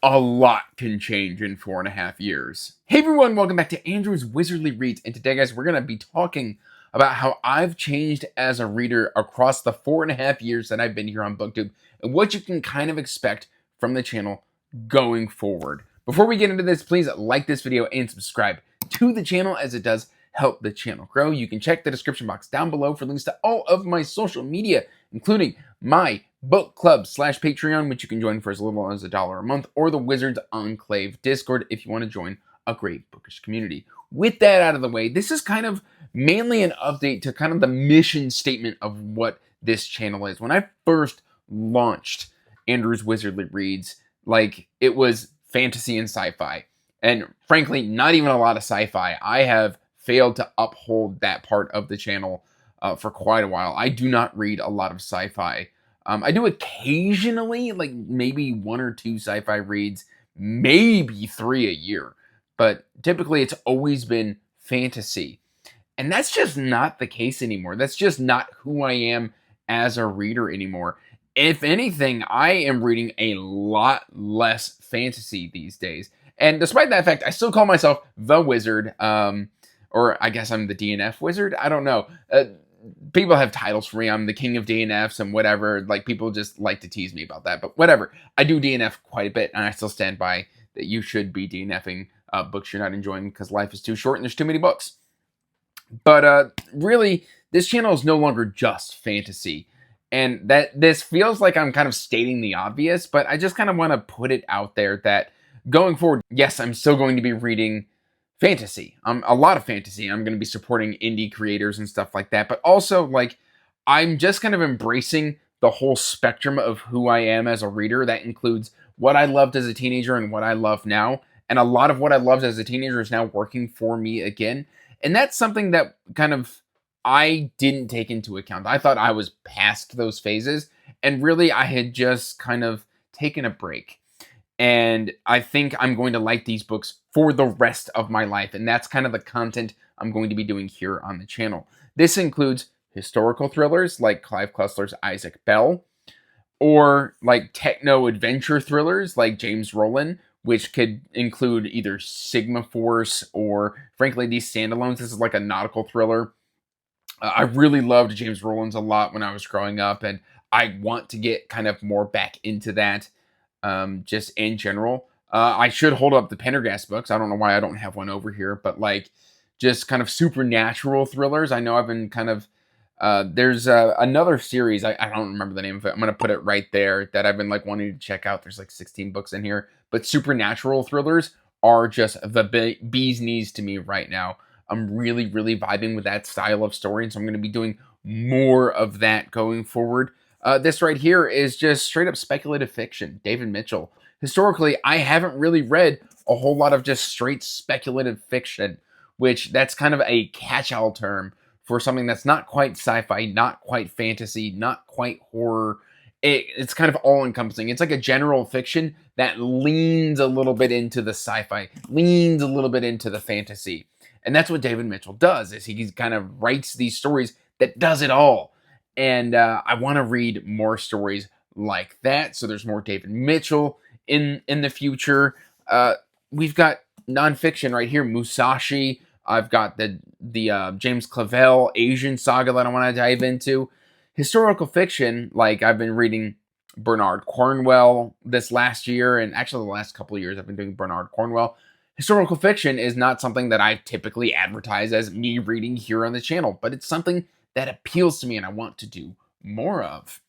a lot can change in 4.5 years. Hey everyone, welcome back to Andrew's Wizardly Reads, and today, guys, we're going to be talking about how I've changed as a reader across the 4.5 years that I've been here on Booktube, and what you can kind of expect from the channel going forward. Before we get into this, please like this video and subscribe to the channel, as it does help the channel grow. You can check the description box down below for links to all of my social media, including my book club / Patreon, which you can join for as little as $1 a month, or the Wizards Enclave Discord if you want to join a great bookish community. With that out of the way, this is kind of mainly an update to kind of the mission statement of what this channel is. When I first launched Andrew's Wizardly Reads, it was fantasy and sci-fi. And frankly, not even a lot of sci-fi. I have failed to uphold that part of the channel for quite a while. I do not read a lot of sci-fi. I do occasionally, maybe 1 or 2 sci-fi reads, maybe 3 a year. But typically it's always been fantasy. And that's just not the case anymore. That's just not who I am as a reader anymore. If anything, I am reading a lot less fantasy these days. And despite that fact, I still call myself the Wizard, or I guess I'm the DNF Wizard. I don't know. People have titles for me. I'm the king of DNFs and whatever. People just like to tease me about that. But whatever. I do DNF quite a bit, and I still stand by that you should be DNFing books you're not enjoying because life is too short and there's too many books. But really, this channel is no longer just fantasy. And that this feels like I'm kind of stating the obvious, but I just kind of want to put it out there that going forward, yes, I'm still going to be reading fantasy. A lot of fantasy. I'm going to be supporting indie creators and stuff like that. But also, I'm just kind of embracing the whole spectrum of who I am as a reader. That includes what I loved as a teenager and what I love now. And a lot of what I loved as a teenager is now working for me again. And that's something that kind of I didn't take into account. I thought I was past those phases. And really, I had just kind of taken a break. And I think I'm going to like these books for the rest of my life. And that's kind of the content I'm going to be doing here on the channel. This includes historical thrillers like Clive Cussler's Isaac Bell, or techno adventure thrillers like James Rowland, which could include either Sigma Force or, frankly, these standalones. This is like a nautical thriller. I really loved James Rowland's a lot when I was growing up, and I want to get kind of more back into that. Just in general. I should hold up the Pendergast books. I don't know why I don't have one over here, but just kind of supernatural thrillers. I know I've been kind of, there's another series, I don't remember the name of it. I'm going to put it right there, that I've been wanting to check out. There's 16 books in here, but supernatural thrillers are just the bee's knees to me right now. I'm really, really vibing with that style of story, and so I'm going to be doing more of that going forward. This right here is just straight up speculative fiction. David Mitchell. Historically, I haven't really read a whole lot of just straight speculative fiction, which that's kind of a catch-all term for something that's not quite sci-fi, not quite fantasy, not quite horror. It's kind of all-encompassing. It's like a general fiction that leans a little bit into the sci-fi, leans a little bit into the fantasy. And that's what David Mitchell does, is he kind of writes these stories that does it all. And I want to read more stories like that. So there's more David Mitchell in the future. We've got nonfiction right here, Musashi. I've got the James Clavell Asian saga that I want to dive into. Historical fiction, I've been reading Bernard Cornwell this last year, and actually the last couple of years I've been doing Bernard Cornwell. Historical fiction is not something that I typically advertise as me reading here on the channel, but it's something that appeals to me and I want to do more of.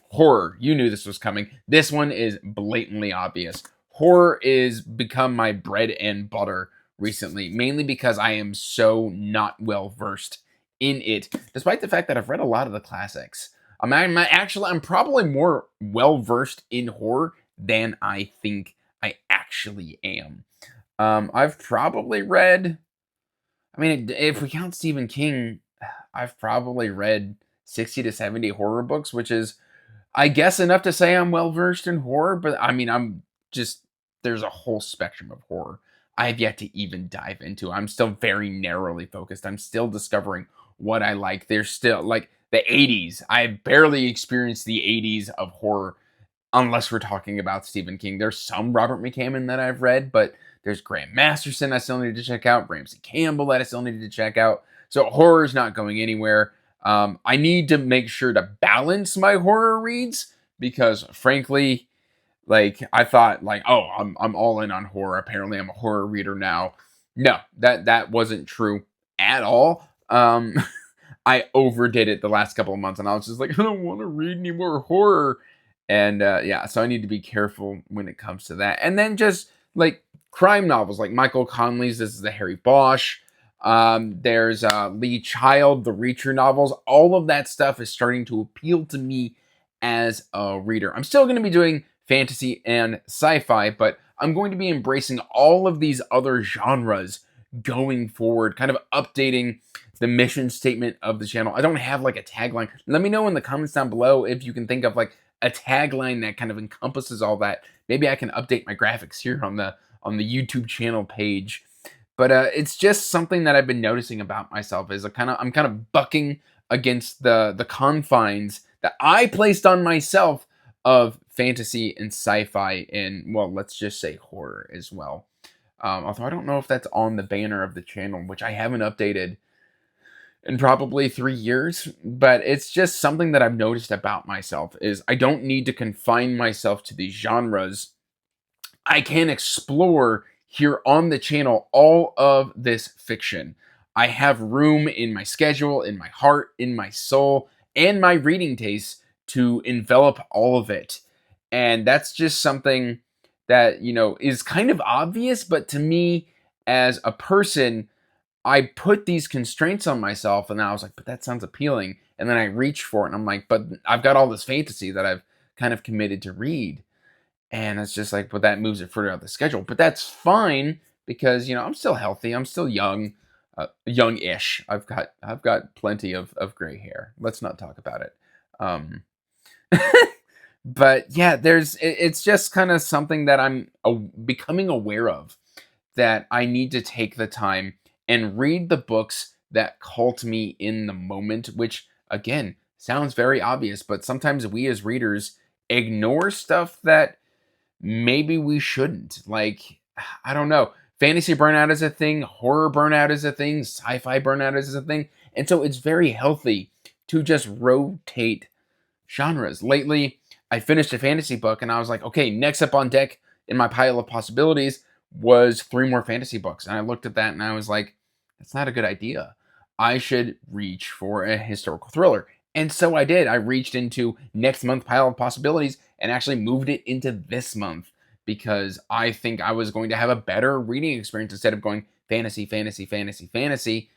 Horror. You knew this was coming. This one is blatantly obvious. Horror is become my bread and butter recently, mainly because I am so not well versed in it, despite the fact that I've read a lot of the classics. I'm probably more well versed in horror than I think I actually am. I've probably read, if we count Stephen King, I've probably read 60 to 70 horror books, which is, I guess, enough to say I'm well-versed in horror, but there's a whole spectrum of horror I have yet to even dive into. I'm still very narrowly focused. I'm still discovering what I like. There's still, the 80s. I barely experienced the 80s of horror unless we're talking about Stephen King. There's some Robert McCammon that I've read, but there's Graham Masterson I still need to check out, Ramsey Campbell that I still need to check out. So horror's not going anywhere. I need to make sure to balance my horror reads because, frankly, like I thought, like, oh, I'm all in on horror. Apparently, I'm a horror reader now. No, that wasn't true at all. I overdid it the last couple of months, and I was just like, I don't want to read any more horror. And yeah, so I need to be careful when it comes to that. And then just like crime novels, like Michael Conley's This is the Harry Bosch. There's Lee Child, the Reacher novels. All of that stuff is starting to appeal to me as a reader. I'm still going to be doing fantasy and sci-fi, but I'm going to be embracing all of these other genres going forward, kind of updating the mission statement of the channel. I don't have like a tagline. Let me know in the comments down below if you can think of like a tagline that kind of encompasses all that. Maybe I can update my graphics here on the YouTube channel page. But it's just something that I've been noticing about myself is I'm kind of bucking against the confines that I placed on myself of fantasy and sci-fi and, well, let's just say horror as well. Although I don't know if that's on the banner of the channel, which I haven't updated in probably 3 years, but it's just something that I've noticed about myself is I don't need to confine myself to these genres. I can explore here on the channel all of this fiction. I have room in my schedule, in my heart, in my soul, and my reading taste to envelop all of it. And that's just something that, you know, is kind of obvious, but to me as a person, I put these constraints on myself and I was like, but that sounds appealing. And then I reach for it and I'm like, but I've got all this fantasy that I've kind of committed to read. And it's just like, but that moves it further out the schedule. But that's fine because, you know, I'm still healthy. I'm still young, young-ish. I've got plenty of gray hair. Let's not talk about it. But yeah, it's just kind of something that I'm becoming aware of, that I need to take the time and read the books that call to me in the moment, which again sounds very obvious, but sometimes we as readers ignore stuff that maybe we shouldn't. Like, I don't know. Fantasy burnout is a thing, horror burnout is a thing, sci-fi burnout is a thing. And so it's very healthy to just rotate genres. Lately, I finished a fantasy book and I was like, okay, next up on deck in my pile of possibilities was 3 more fantasy books. And I looked at that and I was like, that's not a good idea. I should reach for a historical thriller. And so I did. I reached into next month's pile of possibilities and actually moved it into this month because I think I was going to have a better reading experience instead of going fantasy, fantasy, fantasy, fantasy.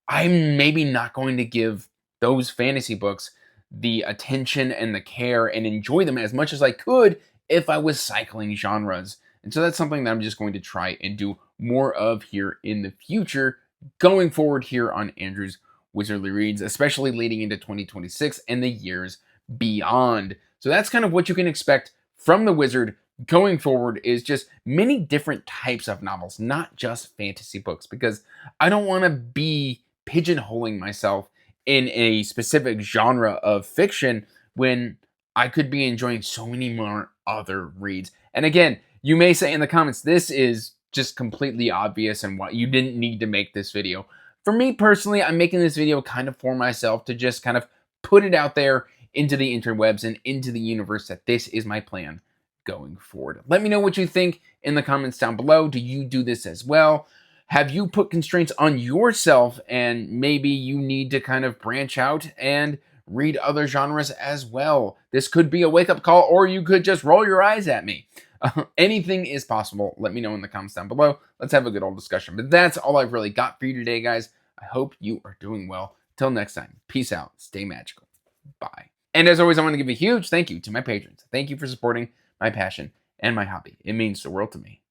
I'm maybe not going to give those fantasy books the attention and the care and enjoy them as much as I could if I was cycling genres. And so that's something that I'm just going to try and do more of here in the future, going forward here on Andrew's Wizardly Reads, especially leading into 2026 and the years beyond. So that's kind of what you can expect from the Wizard going forward, is just many different types of novels, not just fantasy books, because I don't want to be pigeonholing myself in a specific genre of fiction when I could be enjoying so many more other reads. And again, you may say in the comments, this is just completely obvious and what you didn't need to make this video. For me personally, I'm making this video kind of for myself to just kind of put it out there into the interwebs and into the universe that this is my plan going forward. Let me know what you think in the comments down below. Do you do this as well? Have you put constraints on yourself and maybe you need to kind of branch out and read other genres as well? This could be a wake-up call, or you could just roll your eyes at me. Anything is possible. Let me know in the comments down below. Let's have a good old discussion. But that's all I've really got for you today, guys. I hope you are doing well. Till next time, peace out. Stay magical. Bye. And as always, I want to give a huge thank you to my patrons. Thank you for supporting my passion and my hobby. It means the world to me.